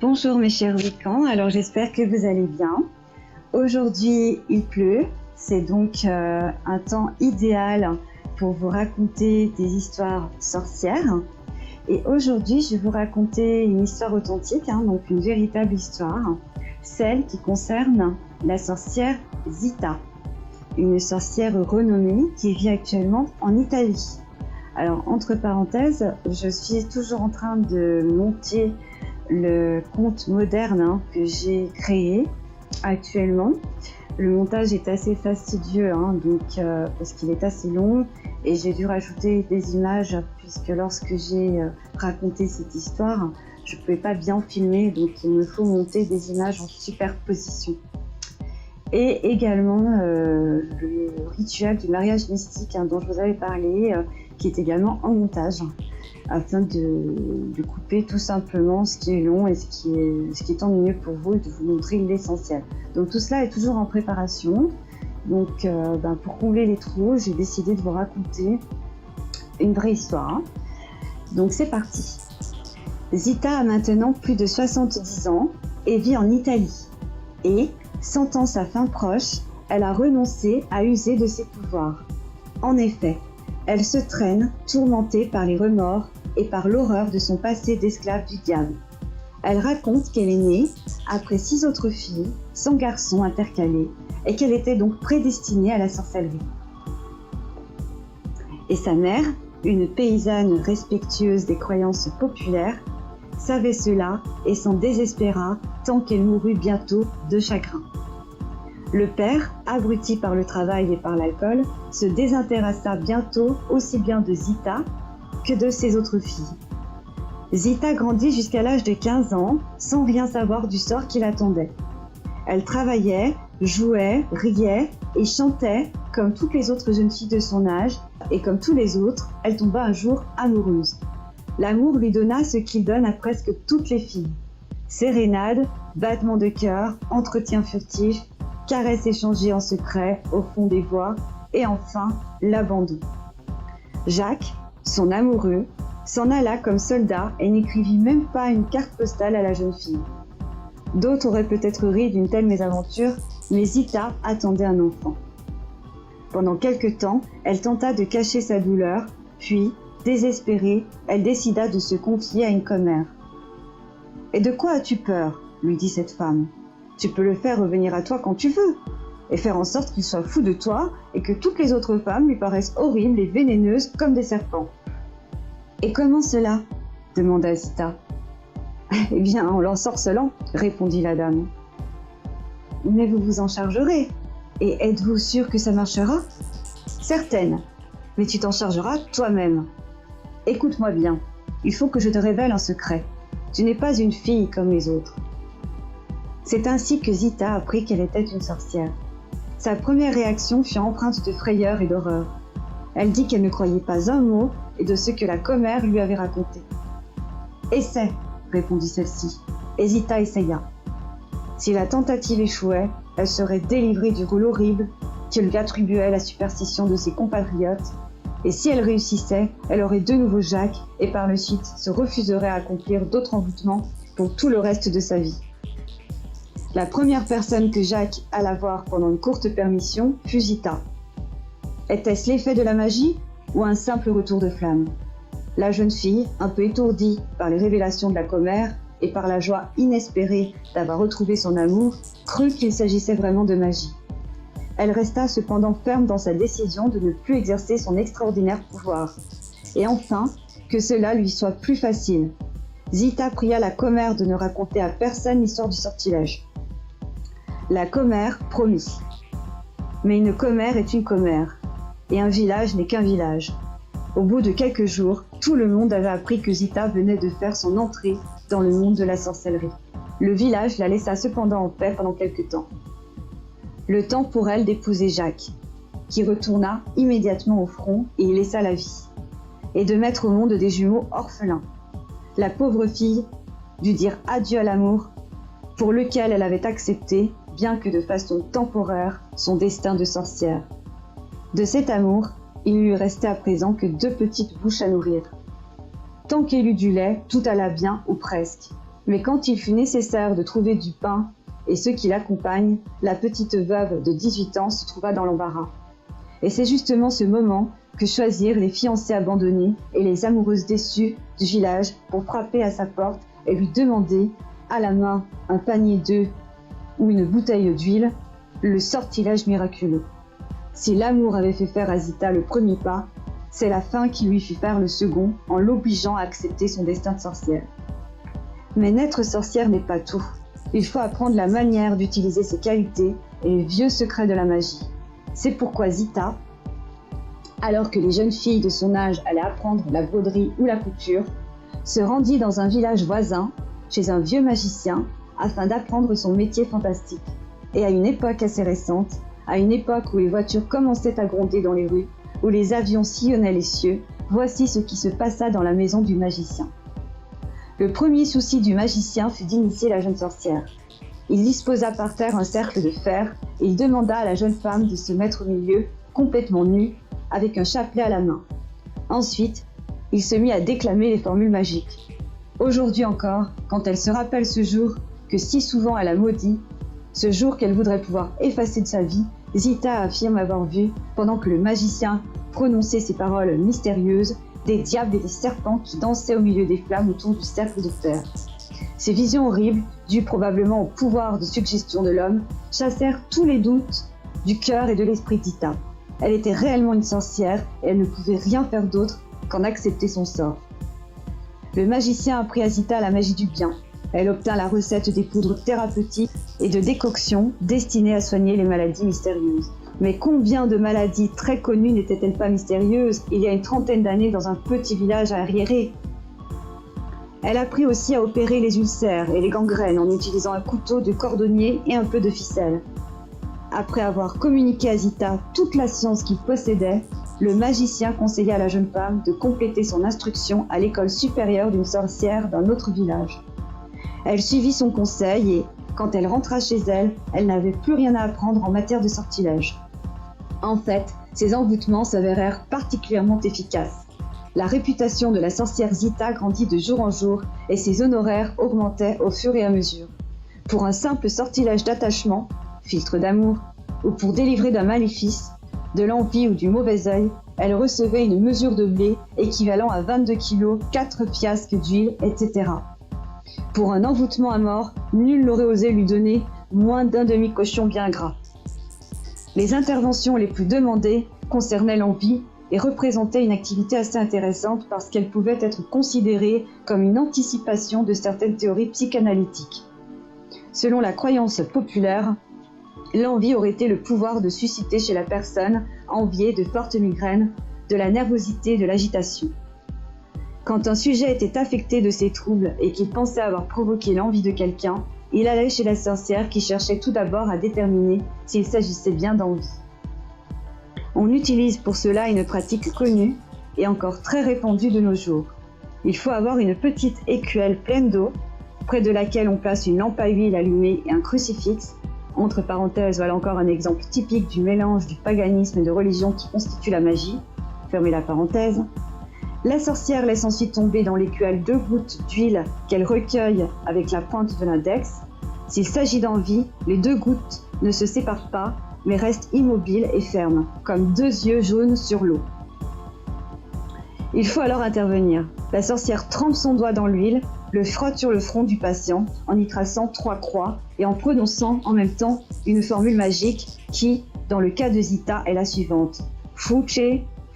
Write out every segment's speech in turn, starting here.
Bonjour mes chers Wiccan, alors j'espère que vous allez bien. Aujourd'hui il pleut, c'est donc un temps idéal pour vous raconter des histoires sorcières. Et aujourd'hui je vais vous raconter une histoire authentique, donc une véritable histoire, celle qui concerne la sorcière Zita, une sorcière renommée qui vit actuellement en Italie. Alors entre parenthèses, je suis toujours en train de monter le conte moderne que j'ai créé actuellement. Le montage est assez fastidieux, parce qu'il est assez long et j'ai dû rajouter des images puisque lorsque j'ai raconté cette histoire, je ne pouvais pas bien filmer, donc il me faut monter des images en superposition. Et également le rituel du mariage mystique dont je vous avais parlé, qui est également en montage, afin de couper tout simplement ce qui est long et ce qui est ennuyeux pour vous et de vous montrer l'essentiel. Donc tout cela est toujours en préparation. Donc pour combler les trous, j'ai décidé de vous raconter une vraie histoire. Donc c'est parti. Zita a maintenant plus de 70 ans et vit en Italie. Et, sentant sa fin proche, elle a renoncé à user de ses pouvoirs. En effet, elle se traîne, tourmentée par les remords et par l'horreur de son passé d'esclave du diable. Elle raconte qu'elle est née après 6 autres filles, sans garçons intercalés, et qu'elle était donc prédestinée à la sorcellerie. Et sa mère, une paysanne respectueuse des croyances populaires, savait cela et s'en désespéra tant qu'elle mourut bientôt de chagrin. Le père, abruti par le travail et par l'alcool, se désintéressa bientôt aussi bien de Zita que de ses autres filles. Zita grandit jusqu'à l'âge de 15 ans sans rien savoir du sort qui l'attendait. Elle travaillait, jouait, riait et chantait comme toutes les autres jeunes filles de son âge, et comme tous les autres, elle tomba un jour amoureuse. L'amour lui donna ce qu'il donne à presque toutes les filles. Sérénades, battements de cœur, entretiens furtifs, caresses échangées en secret au fond des voix, et enfin l'abandon. Jacques, son amoureux, s'en alla comme soldat et n'écrivit même pas une carte postale à la jeune fille. D'autres auraient peut-être ri d'une telle mésaventure, mais Zita attendait un enfant. Pendant quelque temps, elle tenta de cacher sa douleur, puis, désespérée, elle décida de se confier à une commère. « Et de quoi as-tu peur ?» lui dit cette femme. « Tu peux le faire revenir à toi quand tu veux, et faire en sorte qu'il soit fou de toi et que toutes les autres femmes lui paraissent horribles et vénéneuses comme des serpents. » « Et comment cela ?» demanda Zita. « Eh bien, en l'ensorcelant, » répondit la dame. « Mais vous vous en chargerez. Et êtes-vous sûre que ça marchera ? » ?»« Certaine. Mais tu t'en chargeras toi-même. Écoute-moi bien, il faut que je te révèle un secret. Tu n'es pas une fille comme les autres. » C'est ainsi que Zita apprit qu'elle était une sorcière. Sa première réaction fut empreinte de frayeur et d'horreur. Elle dit qu'elle ne croyait pas un mot et de ce que la commère lui avait raconté. « Essaie, » répondit celle-ci, et Zita essaya. Si la tentative échouait, elle serait délivrée du rôle horrible que lui attribuait la superstition de ses compatriotes, et si elle réussissait, elle aurait de nouveau Jacques et par la suite se refuserait à accomplir d'autres envoûtements pour tout le reste de sa vie. La première personne que Jacques alla voir pendant une courte permission fut Zita. Était-ce l'effet de la magie ou un simple retour de flamme ? La jeune fille, un peu étourdie par les révélations de la commère et par la joie inespérée d'avoir retrouvé son amour, crut qu'il s'agissait vraiment de magie. Elle resta cependant ferme dans sa décision de ne plus exercer son extraordinaire pouvoir. Et enfin, que cela lui soit plus facile. Zita pria la commère de ne raconter à personne l'histoire du sortilège. La commère promit. Mais une commère est une commère, et un village n'est qu'un village. Au bout de quelques jours, tout le monde avait appris que Zita venait de faire son entrée dans le monde de la sorcellerie. Le village la laissa cependant en paix pendant quelque temps. Le temps pour elle d'épouser Jacques, qui retourna immédiatement au front et y laissa la vie, et de mettre au monde des jumeaux orphelins. La pauvre fille dut dire adieu à l'amour, pour lequel elle avait accepté, bien que de façon temporaire, son destin de sorcière. De cet amour, il lui restait à présent que 2 petites bouches à nourrir. Tant qu'elle eut du lait, tout alla bien, ou presque. Mais quand il fut nécessaire de trouver du pain et ceux qui l'accompagnent, la petite veuve de 18 ans se trouva dans l'embarras. Et c'est justement ce moment que choisirent les fiancés abandonnés et les amoureuses déçues du village pour frapper à sa porte et lui demander, à la main, un panier d'œufs ou une bouteille d'huile, le sortilège miraculeux. Si l'amour avait fait faire à Zita le premier pas, c'est la faim qui lui fit faire le second en l'obligeant à accepter son destin de sorcière. Mais naître sorcière n'est pas tout. Il faut apprendre la manière d'utiliser ses qualités et les vieux secrets de la magie. C'est pourquoi Zita, alors que les jeunes filles de son âge allaient apprendre la broderie ou la couture, se rendit dans un village voisin, chez un vieux magicien, afin d'apprendre son métier fantastique. Et à une époque assez récente, à une époque où les voitures commençaient à gronder dans les rues, où les avions sillonnaient les cieux, voici ce qui se passa dans la maison du magicien. Le premier souci du magicien fut d'initier la jeune sorcière. Il disposa par terre un cercle de fer et il demanda à la jeune femme de se mettre au milieu, complètement nue, avec un chapelet à la main. Ensuite, il se mit à déclamer les formules magiques. Aujourd'hui encore, quand elle se rappelle ce jour que si souvent elle a maudit, ce jour qu'elle voudrait pouvoir effacer de sa vie, Zita affirme avoir vu, pendant que le magicien prononçait ces paroles mystérieuses, des diables et des serpents qui dansaient au milieu des flammes autour du cercle de fer. Ces visions horribles, dues probablement au pouvoir de suggestion de l'homme, chassèrent tous les doutes du cœur et de l'esprit d'Zita. Elle était réellement une sorcière et elle ne pouvait rien faire d'autre qu'en accepter son sort. Le magicien apprit à Zita la magie du bien. Elle obtint la recette des poudres thérapeutiques et de décoctions destinées à soigner les maladies mystérieuses. Mais combien de maladies très connues n'étaient-elles pas mystérieuses il y a une trentaine d'années dans un petit village arriéré? Elle apprit aussi à opérer les ulcères et les gangrènes en utilisant un couteau de cordonnier et un peu de ficelle. Après avoir communiqué à Zita toute la science qu'il possédait, le magicien conseilla à la jeune femme de compléter son instruction à l'école supérieure d'une sorcière d'un autre village. Elle suivit son conseil et, quand elle rentra chez elle, elle n'avait plus rien à apprendre en matière de sortilège. En fait, ses envoûtements s'avérèrent particulièrement efficaces. La réputation de la sorcière Zita grandit de jour en jour et ses honoraires augmentaient au fur et à mesure. Pour un simple sortilège d'attachement, filtre d'amour, ou pour délivrer d'un maléfice, de l'envie ou du mauvais œil, elle recevait une mesure de blé équivalent à 22 kilos, 4 piastres d'huile, etc. Pour un envoûtement à mort, nul n'aurait osé lui donner moins d'un demi-cochon bien gras. Les interventions les plus demandées concernaient l'envie et représentaient une activité assez intéressante parce qu'elle pouvait être considérée comme une anticipation de certaines théories psychanalytiques. Selon la croyance populaire, l'envie aurait été le pouvoir de susciter chez la personne enviée de fortes migraines, de la nervosité et de l'agitation. Quand un sujet était affecté de ces troubles et qu'il pensait avoir provoqué l'envie de quelqu'un, il allait chez la sorcière qui cherchait tout d'abord à déterminer s'il s'agissait bien d'envie. On utilise pour cela une pratique connue et encore très répandue de nos jours. Il faut avoir une petite écuelle pleine d'eau, près de laquelle on place une lampe à huile allumée et un crucifix. Entre parenthèses, voilà encore un exemple typique du mélange du paganisme et de religion qui constitue la magie. Fermez la parenthèse. La sorcière laisse ensuite tomber dans l'écuelle 2 gouttes d'huile qu'elle recueille avec la pointe de l'index. S'il s'agit d'envie, les 2 gouttes ne se séparent pas, mais restent immobiles et fermes, comme 2 yeux jaunes sur l'eau. Il faut alors intervenir. La sorcière trempe son doigt dans l'huile, le frotte sur le front du patient en y traçant 3 croix et en prononçant en même temps une formule magique qui, dans le cas de Zita, est la suivante. Fuce,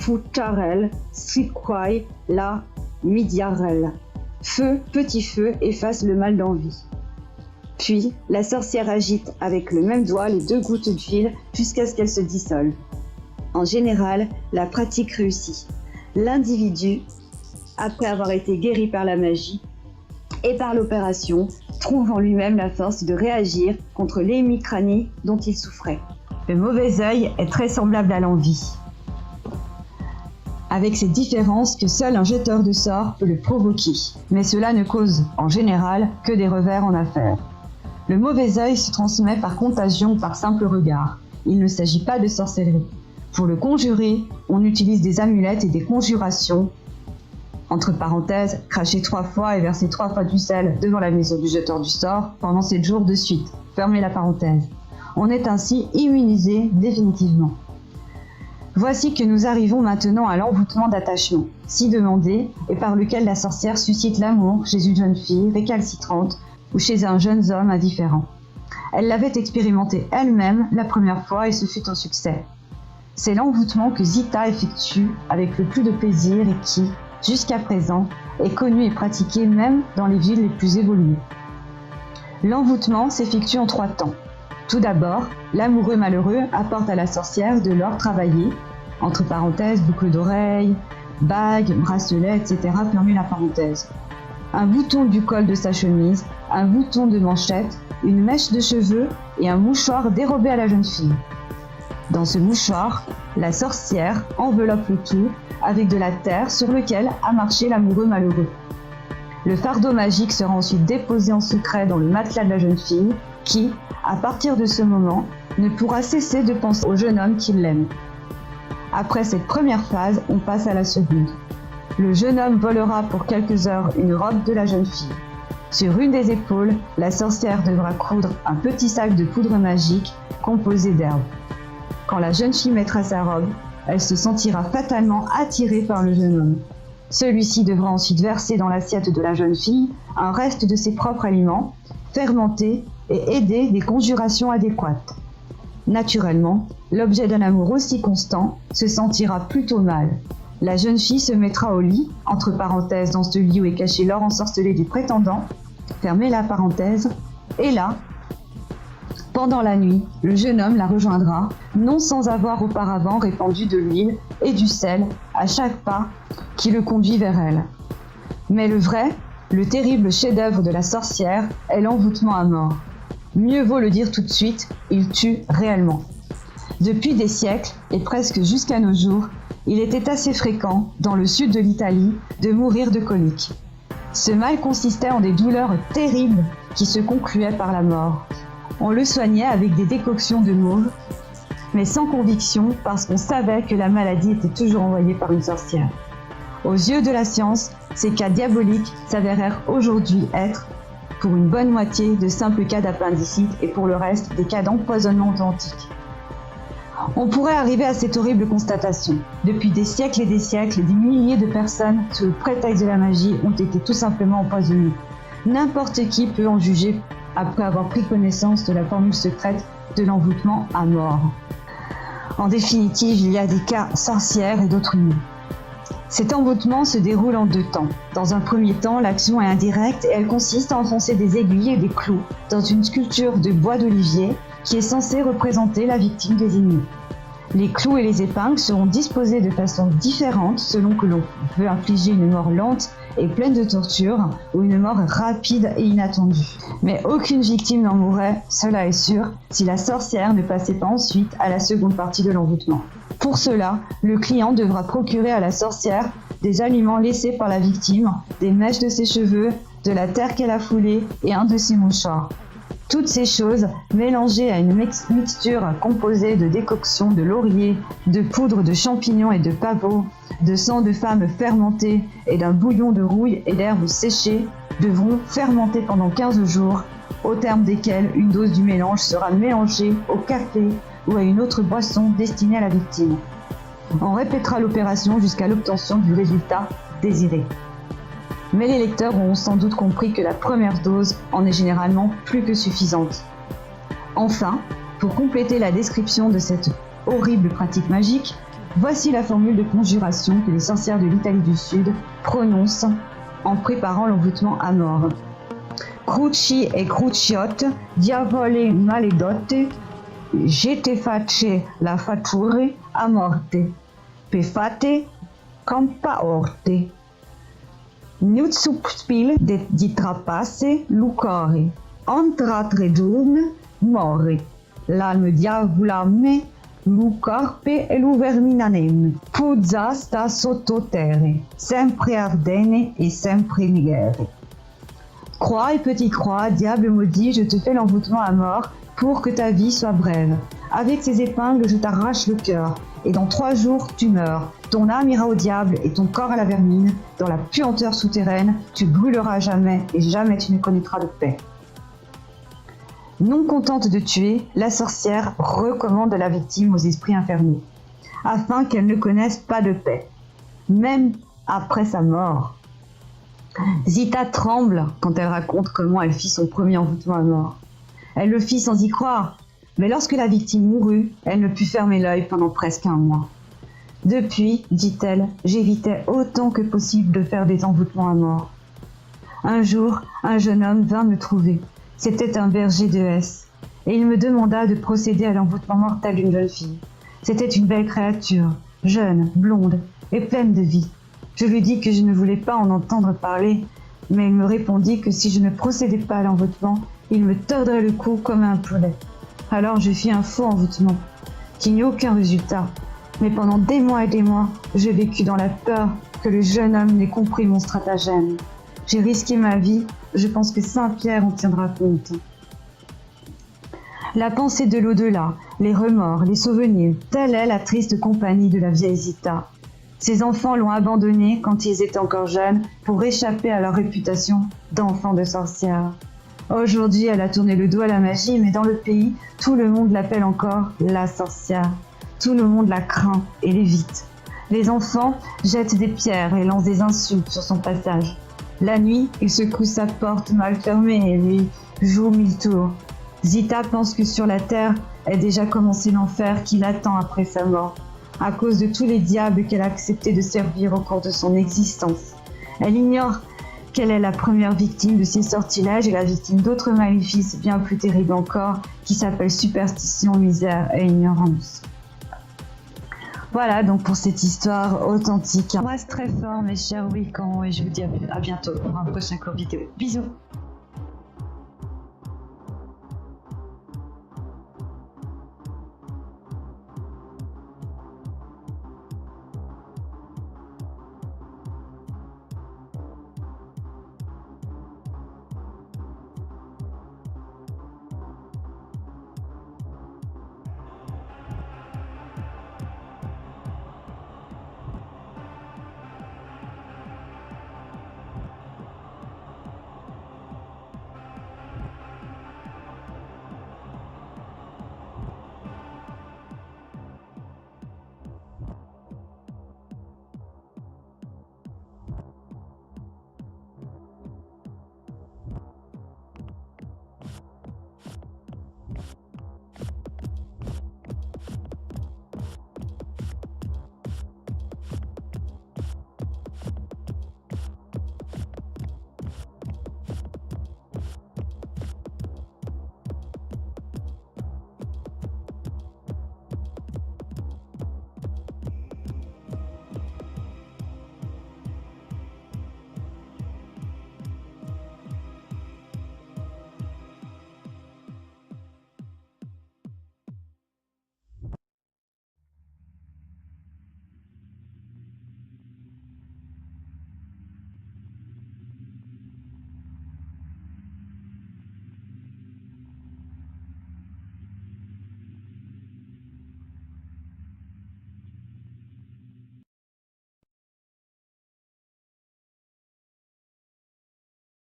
futarel, siquai, la, midiarel. Feu, petit feu, efface le mal d'envie. Puis, la sorcière agite avec le même doigt les 2 gouttes d'huile jusqu'à ce qu'elles se dissolvent. En général, la pratique réussit. L'individu, après avoir été guéri par la magie et par l'opération, trouve en lui-même la force de réagir contre l'hémicranie dont il souffrait. Le mauvais œil est très semblable à l'envie, avec cette différence que seul un jeteur de sorts peut le provoquer. Mais cela ne cause, en général, que des revers en affaires. Le mauvais œil se transmet par contagion ou par simple regard. Il ne s'agit pas de sorcellerie. Pour le conjurer, on utilise des amulettes et des conjurations entre parenthèses, cracher 3 fois et verser 3 fois du sel devant la maison du jeteur du sort pendant 7 jours de suite. Fermez la parenthèse. On est ainsi immunisé définitivement. Voici que nous arrivons maintenant à l'envoûtement d'attachement, si demandé et par lequel la sorcière suscite l'amour chez une jeune fille récalcitrante ou chez un jeune homme indifférent. Elle l'avait expérimenté elle-même la première fois et ce fut un succès. C'est l'envoûtement que Zita effectue avec le plus de plaisir et qui, jusqu'à présent, est connu et pratiqué même dans les villes les plus évoluées. L'envoûtement s'effectue en 3 temps. Tout d'abord, l'amoureux malheureux apporte à la sorcière de l'or travaillé, entre parenthèses, boucles d'oreilles, bagues, bracelets, etc. fermez la parenthèse. Un bouton du col de sa chemise, un bouton de manchette, une mèche de cheveux et un mouchoir dérobé à la jeune fille. Dans ce mouchoir, la sorcière enveloppe le tout avec de la terre sur lequel a marché l'amoureux malheureux. Le fardeau magique sera ensuite déposé en secret dans le matelas de la jeune fille qui, à partir de ce moment, ne pourra cesser de penser au jeune homme qui l'aime. Après cette première phase, on passe à la seconde. Le jeune homme volera pour quelques heures une robe de la jeune fille. Sur une des épaules, la sorcière devra coudre un petit sac de poudre magique composé d'herbes. Quand la jeune fille mettra sa robe, elle se sentira fatalement attirée par le jeune homme. Celui-ci devra ensuite verser dans l'assiette de la jeune fille un reste de ses propres aliments, fermenter et aider des conjurations adéquates. Naturellement, l'objet d'un amour aussi constant se sentira plutôt mal. La jeune fille se mettra au lit, entre parenthèses dans ce lit où est caché l'or ensorcelé du prétendant, fermez la parenthèse, et là, pendant la nuit, le jeune homme la rejoindra, non sans avoir auparavant répandu de l'huile et du sel à chaque pas qui le conduit vers elle. Mais le terrible chef-d'œuvre de la sorcière est l'envoûtement à mort. Mieux vaut le dire tout de suite, il tue réellement. Depuis des siècles, et presque jusqu'à nos jours, il était assez fréquent, dans le sud de l'Italie, de mourir de coliques. Ce mal consistait en des douleurs terribles qui se concluaient par la mort. On le soignait avec des décoctions de mauve, mais sans conviction parce qu'on savait que la maladie était toujours envoyée par une sorcière. Aux yeux de la science, ces cas diaboliques s'avérèrent aujourd'hui être, pour une bonne moitié, de simples cas d'appendicite et pour le reste, des cas d'empoisonnement authentique. On pourrait arriver à cette horrible constatation. Depuis des siècles et des siècles, des milliers de personnes, sous le prétexte de la magie, ont été tout simplement empoisonnées. N'importe qui peut en juger après avoir pris connaissance de la formule secrète de l'envoûtement à mort. En définitive, il y a des cas sorcières et d'autres non. Cet envoûtement se déroule en 2 temps. Dans un premier temps, l'action est indirecte et elle consiste à enfoncer des aiguilles et des clous dans une sculpture de bois d'olivier qui est censée représenter la victime des ennemis. Les clous et les épingles seront disposés de façon différente selon que l'on veut infliger une mort lente et pleine de torture ou une mort rapide et inattendue. Mais aucune victime n'en mourrait, cela est sûr, si la sorcière ne passait pas ensuite à la seconde partie de l'envoûtement. Pour cela, le client devra procurer à la sorcière des aliments laissés par la victime, des mèches de ses cheveux, de la terre qu'elle a foulée et un de ses mouchoirs. Toutes ces choses, mélangées à une mixture composée de décoctions de laurier, de poudre de champignons et de pavots, de sang de femme fermenté et d'un bouillon de rouille et d'herbes séchées, devront fermenter pendant 15 jours, au terme desquels une dose du mélange sera mélangée au café ou à une autre boisson destinée à la victime. On répétera l'opération jusqu'à l'obtention du résultat désiré. Mais les lecteurs auront sans doute compris que la première dose en est généralement plus que suffisante. Enfin, pour compléter la description de cette horrible pratique magique, voici la formule de conjuration que les sorcières de l'Italie du Sud prononcent en préparant l'envoûtement à mort. Cruci e cruciotte, diavole maledotte, je te face la fatture a morte, pe fate campa orte. Nut subspil di trapasse lucore, entra 3 giorni more, l'alme diavolamme, lu corpe e lu verminanem, puzza sta sotto terre, sempre ardene e sempre nigere. Croix et petite croix, diable maudit, je te fais l'envoûtement à mort pour que ta vie soit brève. Avec ces épingles, je t'arrache le cœur, et dans 3 jours, tu meurs. Ton âme ira au diable et ton corps à la vermine. Dans la puanteur souterraine, tu brûleras à jamais, et jamais tu ne connaîtras de paix. » Non contente de tuer, la sorcière recommande la victime aux esprits infernaux, afin qu'elle ne connaisse pas de paix, même après sa mort. Zita tremble quand elle raconte comment elle fit son premier envoûtement à mort. Elle le fit sans y croire, mais lorsque la victime mourut, elle ne put fermer l'œil pendant presque 1 mois. Depuis, dit-elle, j'évitais autant que possible de faire des envoûtements à mort. Un jour, un jeune homme vint me trouver. C'était un berger de Hesse, et il me demanda de procéder à l'envoûtement mortel d'une jeune fille. C'était une belle créature, jeune, blonde et pleine de vie. Je lui dis que je ne voulais pas en entendre parler, mais il me répondit que si je ne procédais pas à l'envoûtement, il me tordrait le cou comme un poulet. Alors je fis un faux envoûtement, qui n'eut aucun résultat. Mais pendant des mois et des mois, je vécus dans la peur que le jeune homme n'ait compris mon stratagème. J'ai risqué ma vie, je pense que Saint-Pierre en tiendra compte. La pensée de l'au-delà, les remords, les souvenirs, telle est la triste compagnie de la vieille Zita. Ses enfants l'ont abandonnée quand ils étaient encore jeunes pour échapper à leur réputation d'enfant de sorcière. Aujourd'hui, elle a tourné le dos à la magie, mais dans le pays, tout le monde l'appelle encore la sorcière. Tout le monde la craint et l'évite. Les enfants jettent des pierres et lancent des insultes sur son passage. La nuit, il secoue sa porte mal fermée et lui joue 1000 tours. Zita pense que sur la terre est déjà commencé l'enfer qui l'attend après sa mort, à cause de tous les diables qu'elle a accepté de servir au cours de son existence. Elle ignore qu'elle est la première victime de ces sortilèges et la victime d'autres maléfices bien plus terribles encore, qui s'appellent superstition, misère et ignorance. Voilà donc pour cette histoire authentique. On reste très fort mes chers Wiccan et je vous dis à bientôt pour un prochain cours vidéo. Bisous.